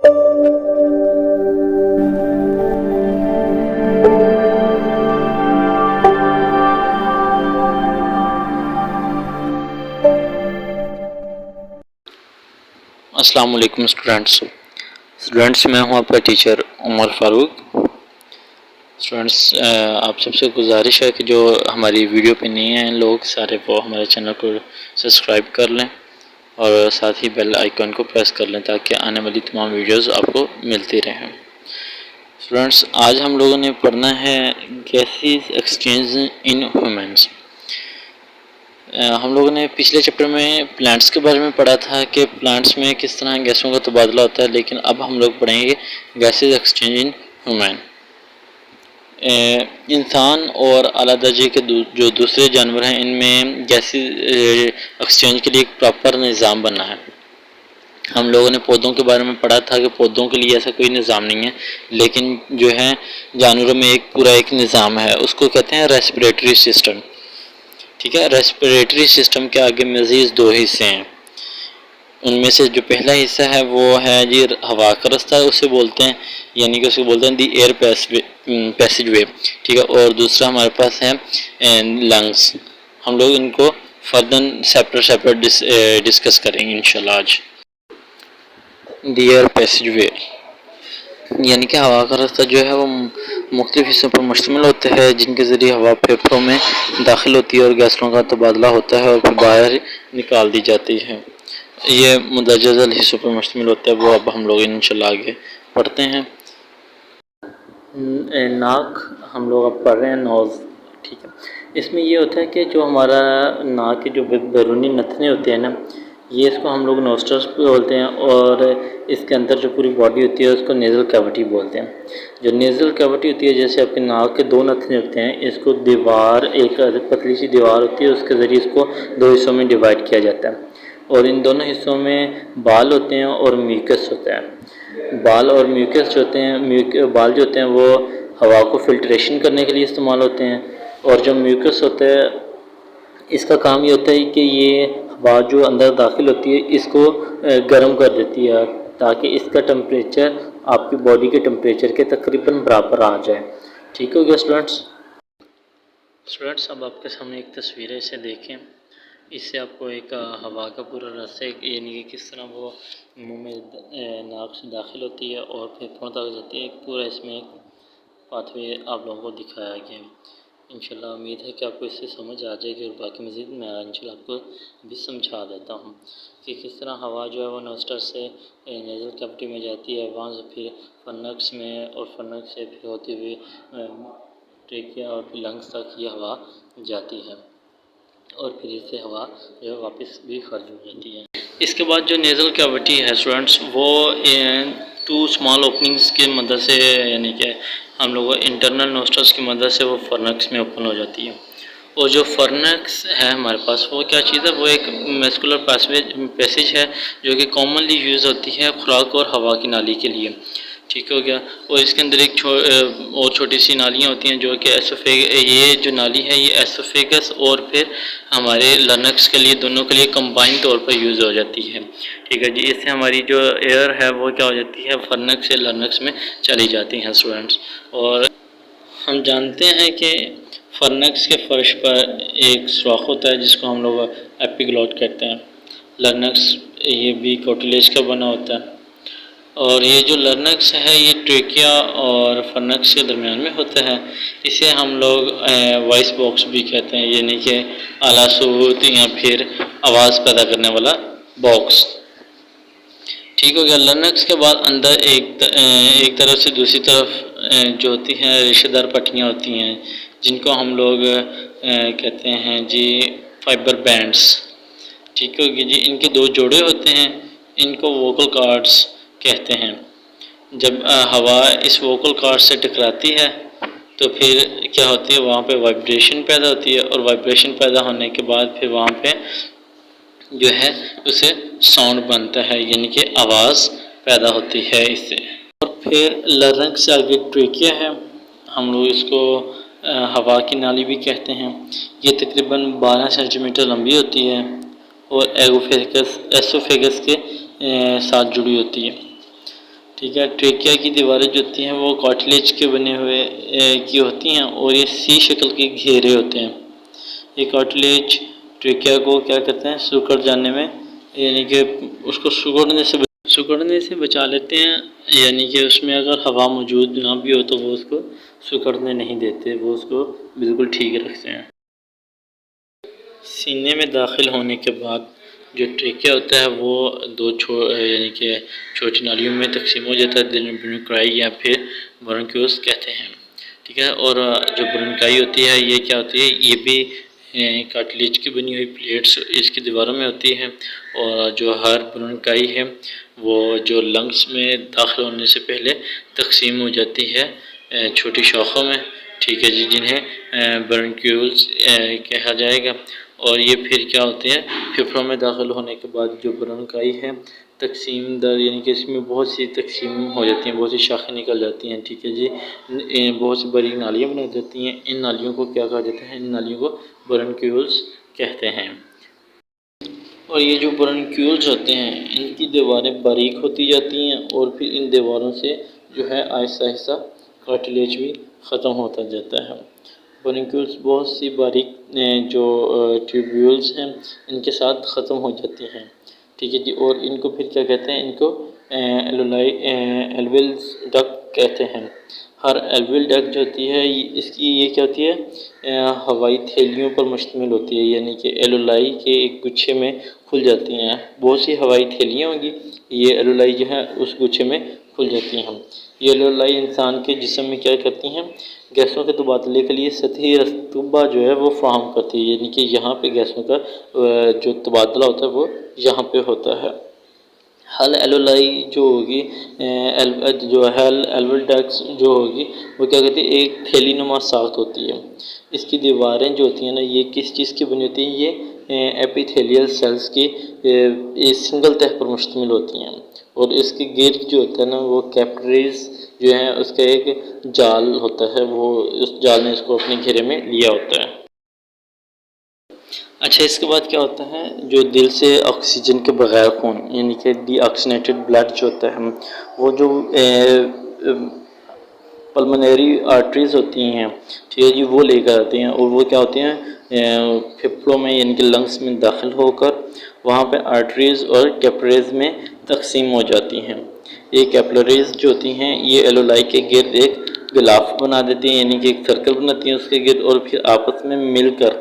अस्सलाम वालेकुम स्टूडेंट्स, मैं हूं आपका टीचर उमर फ़ारूक। स्टूडेंट्स, आप सबसे गुजारिश है कि जो हमारी वीडियो पे नए हैं लोग सारे वो हमारे चैनल को सब्सक्राइब कर लें और साथ ही बेल आइकन को प्रेस कर लें ताकि आने वाली तमाम वीडियोस आपको मिलती रहें। स्टूडेंट्स, आज हम लोगों ने पढ़ना है गैसेस एक्सचेंज इन ह्यूमन्स। हम लोगों ने पिछले चैप्टर में प्लांट्स के बारे में पढ़ा था कि प्लांट्स में किस तरह गैसों का तबादला होता है, लेकिन अब हम लोग पढ़ेंगे गैसेस एक्सचेंज इन ह्यूमन। इंसान और आला दर्जे के जो दूसरे जानवर हैं इनमें गैसेस एक्सचेंज के लिए एक प्रॉपर निज़ाम बना है। हम लोगों ने पौधों के बारे में पढ़ा था कि पौधों के लिए ऐसा कोई निज़ाम नहीं है, लेकिन जो है जानवरों में एक पूरा एक निज़ाम है, उसको कहते हैं रेस्पिरेटरी सिस्टम। ठीक है, रेस्पिरेटरी सिस्टम के आगे मज़ीद दो हिस्से हैं। उनमें से जो पहला हिस्सा है वो है जी हवा का रास्ता, उसे बोलते हैं, यानी कि उसको बोलते हैं दी एयर पैसेज वे। ठीक है, और दूसरा हमारे पास है लंग्स। हम लोग इनको फर्दर सेपरेट डिस्कस करेंगे इंशाल्लाह आज। दी एयर पैसेज वे यानी कि हवा का रास्ता जो है वो मुख्तलिफ हिस्सों पर मुश्तमिल होता है, जिनके ज़रिए हवा फेफड़ों में दाखिल होती है और गैसों का तबादला होता है और फिर बाहर निकाल दी जाती है। ये मुंदरजल हिस्सों पर मुश्तमिल होता है, वो अब हम लोग इंशाल्लाह आगे पढ़ते हैं। नाक हम लोग अब पढ़ रहे हैं नोज़। ठीक है, इसमें ये होता है कि जो हमारा नाक के जो बैरूनी नथने होते हैं ना, ये इसको हम लोग नोस्ट्रल्स बोलते हैं, और इसके अंदर जो पूरी बॉडी होती है उसको नेज़ल कैविटी बोलते हैं। जो नेज़ल कैविटी होती है, जैसे आपके नाक के दो नथने होते हैं, इसको दीवार, एक पतली सी दीवार होती है, उसके ज़रिए इसको दो हिस्सों में डिवाइड किया जाता है, और इन दोनों हिस्सों में बाल होते हैं और म्यूकस होता है। बाल और म्यूकस जो होते हैं, बाल जो होते हैं वो हवा को फिल्ट्रेशन करने के लिए इस्तेमाल होते हैं, और जो म्यूकस होता है इसका काम ये होता है कि ये हवा जो अंदर दाखिल होती है इसको गर्म कर देती है, ताकि इसका टेम्परेचर आपकी बॉडी के टेम्परेचर के तकरीबन बराबर आ जाए। ठीक हो गया स्टूडेंट्स, अब आपके सामने एक तस्वीर है, इसे देखें। इससे आपको एक हवा का पूरा रास्ता, यानी कि किस तरह वो मुंह में नाक से दाखिल होती है और फेफड़ों तक जाती है, एक पूरा इसमें एक पाथवे आप लोगों को दिखाया गया है। इंशाल्लाह उम्मीद है कि आपको इससे समझ आ जाएगी, और बाकी मज़ीद मैं इंशाल्लाह आपको भी समझा देता हूँ कि किस तरह हवा जो है वो नोस्टर से नेज़ल कैविटी में जाती है, वहाँ से फिर फर्नक्स में, और फर्नक्स से फिर होती हुई ट्रेकिया और फिर लंग्स तक ये हवा जाती है, और फिर इससे हवा जो है वापस भी खर्च हो जाती है। इसके बाद जो नेज़ल कैविटी है स्टूडेंट्स, वो 2 स्मॉल ओपनिंग्स की मदद से, यानी कि हम लोग इंटरनल नोस्ट्रल्स की मदद से वो फर्नक्स में ओपन हो जाती है। और जो फर्नक्स है हमारे पास वो क्या चीज़ है, वो एक मस्कुलर पैसेज है जो कि कॉमनली यूज़ होती है खुराक और हवा की नाली के लिए। ठीक हो गया, और इसके अंदर एक और छोटी सी नालियाँ होती हैं जो कि ये जो नाली है ये एसोफेगस और फिर हमारे लर्नक्स के लिए, दोनों के लिए कंबाइन तौर पर यूज़ हो जाती है। ठीक है जी, इससे हमारी जो एयर है वो क्या हो जाती है, फर्नक्स से लर्नक्स में चली जाती हैं स्टूडेंट्स। और हम जानते हैं कि फर्नक्स के फर्श पर एक सुराख होता है जिसको हम लोग एपिग्लॉट कहते हैं। लर्नक्स ये भी कार्टिलेज का बना होता है, और ये जो लर्नक्स है ये ट्रेकिया और फर्नक्स के दरमियान में होता है। इसे हम लोग वॉइस बॉक्स भी कहते हैं, यानी कि आला सूत या फिर आवाज़ पैदा करने वाला बॉक्स। ठीक हो गया, लर्नक्स के बाद अंदर एक तरफ से दूसरी तरफ जो होती हैं रेशेदार पट्टियाँ होती हैं, जिनको हम लोग कहते हैं जी फाइबर बैंड्स। ठीक हो गया जी, इनके 2 जोड़े होते हैं, इनको वोकल कॉर्ड्स कहते हैं। जब हवा इस वोकल कॉर्ड से टकराती है तो फिर क्या होती है, वहाँ पे वाइब्रेशन पैदा होती है, और वाइब्रेशन पैदा होने के बाद फिर वहाँ पे जो है उसे साउंड बनता है, यानी कि आवाज़ पैदा होती है इससे। और फिर लर्नक्स से आगे ट्रेकिया है, हम लोग इसको हवा की नाली भी कहते हैं। ये तकरीबन 12 सेंटीमीटर लंबी होती है और एसोफेगस के साथ जुड़ी होती है। ठीक है। ट्रेकिया की दीवारें जो होती हैं वो कार्टिलेज के बने हुए की होती हैं और ये सी शक्ल के घेरे होते हैं। ये कार्टिलेज ट्रेकिया को क्या कहते हैं, सिकुड़ जाने में, यानी कि उसको सिकुड़ने से बचा लेते हैं, यानी कि उसमें अगर हवा मौजूद ना भी हो तो वो उसको सिकुड़ने नहीं देते, वो उसको बिल्कुल ठीक रखते हैं। सीने में दाखिल होने के बाद जो ट्रेकिया होता है वो दो यानी कि छोटी नालियों में तकसीम हो जाता है, जिन्हें ब्रोंकाई या फिर ब्रोंक्यूल्स कहते हैं। ठीक है। और जो ब्रोंकाई होती है ये क्या होती है, ये भी कार्टिलेज की बनी हुई प्लेट्स इसकी दीवारों में होती हैं। और जो हर ब्रोंकाई है वो जो लंग्स में दाखिल होने से पहले तकसीम हो जाती है छोटी शाखों में। ठीक है जी, जिन्हें ब्रोंक्यूल्स कहा जाएगा। और ये फिर क्या होते हैं, फेफड़ों में दाखिल होने के बाद जो ब्रोंकाई है तकसीम दर, यानी कि इसमें बहुत सी तकसीम हो जाती हैं, बहुत सी शाखें निकल जाती हैं। ठीक है जी, बहुत सी बड़ी नालियाँ बना जाती हैं। इन नालियों को क्या कहा जाता है, इन नालियों को ब्रोंक्यूल्स कहते हैं। और ये जो ब्रोंक्यूल्स होते हैं इनकी दीवारें बारीक होती जाती हैं और फिर इन दीवारों से जो है आहिस्ता आहिस्ता कार्टिलेज भी ख़त्म होता जाता है। ब्रोंक्यूल्स बहुत सी बारीक जो ट्यूब्यूल्स हैं इनके साथ ख़त्म हो जाती हैं। ठीक है जी। और इनको फिर क्या कहते हैं, इनको एल्वियल डक्ट कहते हैं। हर एल्वियल डक्ट जो होती है इसकी ये क्या होती है, हवाई थैलियों पर मुश्तमिल होती है, यानी कि एलोलाई के एक गुच्छे में खुल जाती हैं। बहुत सी हवाई थैलियाँ होंगी, ये एलोलाई जो है उस गुच्छे में खुल जाती हैं। ये एलोलाई इंसान के जिस्म में क्या करती हैं, गैसों के तबादले के लिए सतही रतबा जो है वो फ्राहम करती है, यानी कि यहाँ पे गैसों का जो तबादला होता है वो यहाँ पे होता है। हल एलोलाई जो होगी, जो हल एल्वियल डक्ट्स जो होगी वो क्या कहती है, एक थैली नुमा साख्त होती है। इसकी दीवारें जो होती हैं ना ये किस चीज़ की बनी होती हैं, ये एपिथेलियल सेल्स की सिंगल तह पर मुश्तमिल होती हैं। और इसके गिर्द जो होता है ना वो कैपिलरीज जो है उसका एक जाल होता है, वो उस जाल ने इसको अपने घेरे में लिया होता है। अच्छा, इसके बाद क्या होता है, जो दिल से ऑक्सीजन के बगैर खून, यानी कि डीऑक्सीनेटेड ब्लड जो होता है, वो जो पल्मोनरी आर्टरीज होती हैं, ठीक है जी, वो लेकर आती हैं और वो क्या होती हैं, फेफड़ों में यानी कि लंग्स में दाखिल होकर वहाँ पे आर्टरीज और कैपिलरीज में तकसीम हो जाती हैं। ये कैपिलरीज जो होती हैं ये एलोलाई के गिर्द एक गिलाफ बना देती हैं, यानी कि एक सर्कल बनाती हैं उसके गिर्द, और फिर आपस में मिलकर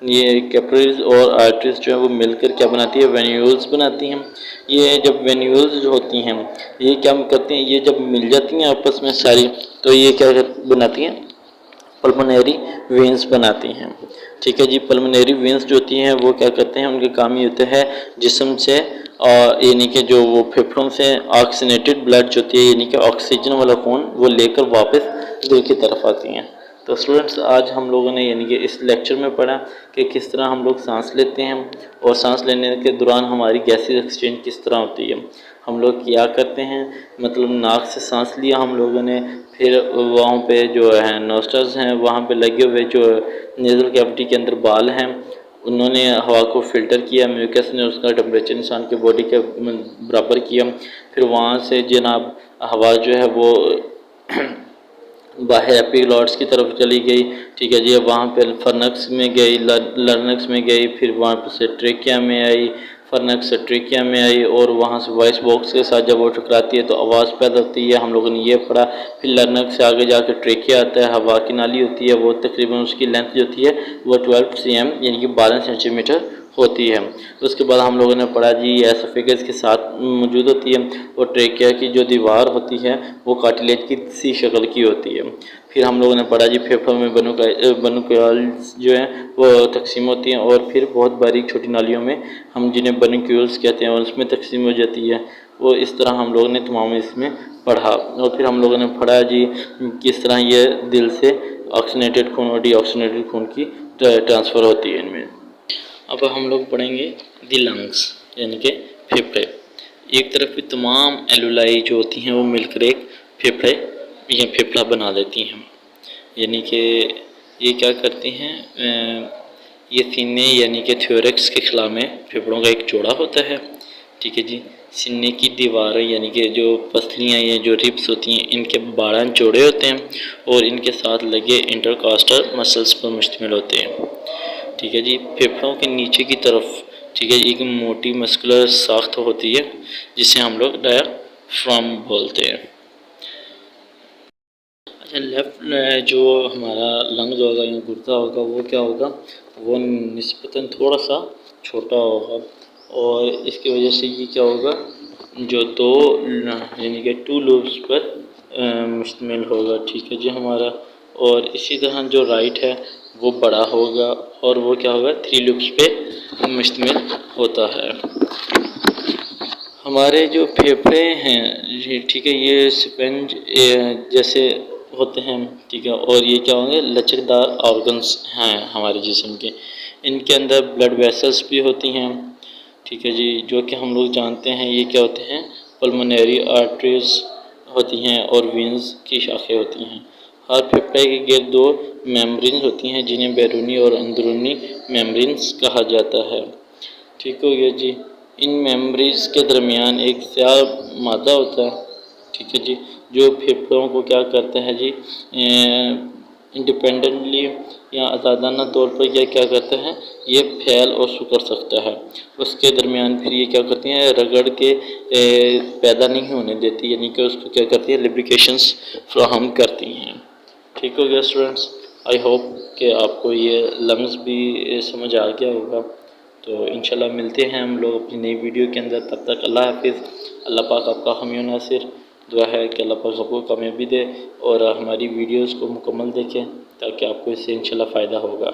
ये कैपिलरीज और आर्टरीज जो है वो मिलकर क्या बनाती है, वेन्यूल्स बनाती हैं। ये जब वेन्यूल्स जो होती हैं ये क्या करती हैं, ये जब मिल जाती हैं आपस में सारी, तो ये क्या बनाती हैं, पल्मोनरी वेंस बनाती हैं। ठीक है जी। पल्मोनरी वेंस जो होती हैं वो क्या करते हैं, उनके काम ये होते हैं जिस्म से यानी कि जो वो फेफड़ों से ऑक्सीनेटेड ब्लड जो होती है, यानी कि ऑक्सीजन वाला खून वो लेकर वापस दिल की तरफ आती हैं। तो स्टूडेंट्स आज हम लोगों ने यानी कि इस लेक्चर में पढ़ा कि किस तरह हम लोग सांस लेते हैं और सांस लेने के दौरान हमारी गैसेज एक्सचेंज किस तरह होती है। हम लोग क्या करते हैं, मतलब नाक से सांस लिया हम लोगों ने, फिर वहाँ पे जो है नोस्ट्रल्स हैं वहाँ पे लगे हुए जो नेज़ल कैविटी के अंदर बाल हैं उन्होंने हवा को फ़िल्टर किया, म्यूकस ने उसका टेम्परेचर इंसान के बॉडी के बराबर किया, फिर वहाँ से जनाब हवा जो है वो बाहर एपिग्लॉट्स की तरफ चली गई। ठीक है जी। अब वहाँ पे फर्नक्स में गई, लर्नक्स में गई, फिर वहाँ से ट्रेकिया में आई, फर्नक्स से ट्रेकिया में आई, और वहाँ से वॉइस बॉक्स के साथ जब वो टकराती है तो आवाज़ पैदा होती है, हम लोगों ने ये पढ़ा। फिर लर्नक्स से आगे जाकर ट्रेकिया आता है, हवा की नाली होती है, वो तकरीबन उसकी लेंथ जो होती है वो 12 cm यानी कि 12 सेंटीमीटर होती है। उसके बाद हम लोगों ने पढ़ा जी एसोफेगस के साथ मौजूद होती है, और ट्रेकिया की जो दीवार होती है वो कार्टिलेज की सी शक्ल की होती है। फिर हम लोगों ने पढ़ा जी फेफड़ों में ब्रोंक्यूल्स जो हैं वो तकसीम होती हैं, और फिर बहुत बारीक छोटी नालियों में हम जिन्हें ब्रोंक्यूल्स कहते हैं और उसमें तकसीम हो जाती है। वो इस तरह हम लोगों ने तमाम इसमें पढ़ा। और फिर हम लोगों ने पढ़ा जी किस तरह ये दिल से ऑक्सीनेटेड खून और डीऑक्सीनेटेड खून की ट्रांसफ़र होती है इनमें। अब हम लोग पढ़ेंगे दी लंग्स यानी कि फेफड़े। एक तरफ भी तमाम एलुलाई जो होती हैं वो मिलकर एक फेफड़े या फेफड़ा बना देती हैं, यानी कि ये क्या करती हैं, ये सीने यानी कि थ्योरेक्स के खिला में फेफड़ों का एक जोड़ा होता है। ठीक है जी। सीने की दीवारें यानी कि जो पसलियाँ या जो रिब्स होती हैं इनके बाड़ान चौड़े होते हैं और इनके साथ लगे इंटरकॉस्टल मसल्स पर मुश्तमिल होते हैं। ठीक है जी। फेफड़ों के नीचे की तरफ ठीक है एक मोटी मस्कुलर साख्त होती है जिसे हम लोग डायाफ्राम बोलते हैं। अच्छा, लेफ़्ट जो हमारा लंग्स होगा या गुर्दा होगा वो क्या होगा, वो निस्बतन थोड़ा सा छोटा होगा और इसकी वजह से ये क्या होगा, जो दो यानी कि 2 लूप्स पर मुश्तमिल होगा। ठीक है जी हमारा। और इसी तरह जो राइट है वो बड़ा होगा और वो क्या होगा 3 लूप्स पे मुश्तमिल होता है। हमारे जो फेफड़े हैं ठीक है ये स्पंज जैसे होते हैं। ठीक है। और ये क्या होंगे, लचकदार ऑर्गन्स हैं हमारे जिस्म के। इनके अंदर ब्लड वेसल्स भी होती हैं। ठीक है जी, जो कि हम लोग जानते हैं ये क्या होते हैं, पल्मोनरी आर्टरीज होती हैं और वेन्स की शाखें होती हैं। हर फेफड़े के गिर्द 2 मेम्ब्रेन्स होती हैं जिन्हें बैरूनी और अंदरूनी मेम्ब्रेन्स कहा जाता है। ठीक हो गया जी। इन मेम्ब्रेन्स के दरमियान एक स्याह मादा होता है। ठीक है जी, जो फेफड़ों को क्या करता है जी, इंडिपेंडेंटली या आज़ादाना तौर पर यह क्या करता है, ये फैल और सुकर सकता है। उसके दरमियान फिर ये क्या करती हैं, रगड़ के पैदा नहीं होने देती, यानी कि उसको क्या करती है, लिब्रिकेशंस फ्राहम करती हैं। ठीक हो गया स्टूडेंट्स। आई होप कि आपको ये लंग्स भी समझ आ गया होगा। तो इंशाल्लाह मिलते हैं हम लोग अपनी नई वीडियो के अंदर। तब तक अल्लाह हाफिज़। अल्लाह पाक आपका हामी नासिर। दुआ है कि अल्लाह पाक आपको कामयाबी दे और हमारी वीडियोज़ को मुकम्मल देखें ताकि आपको इससे इंशाल्लाह फ़ायदा होगा।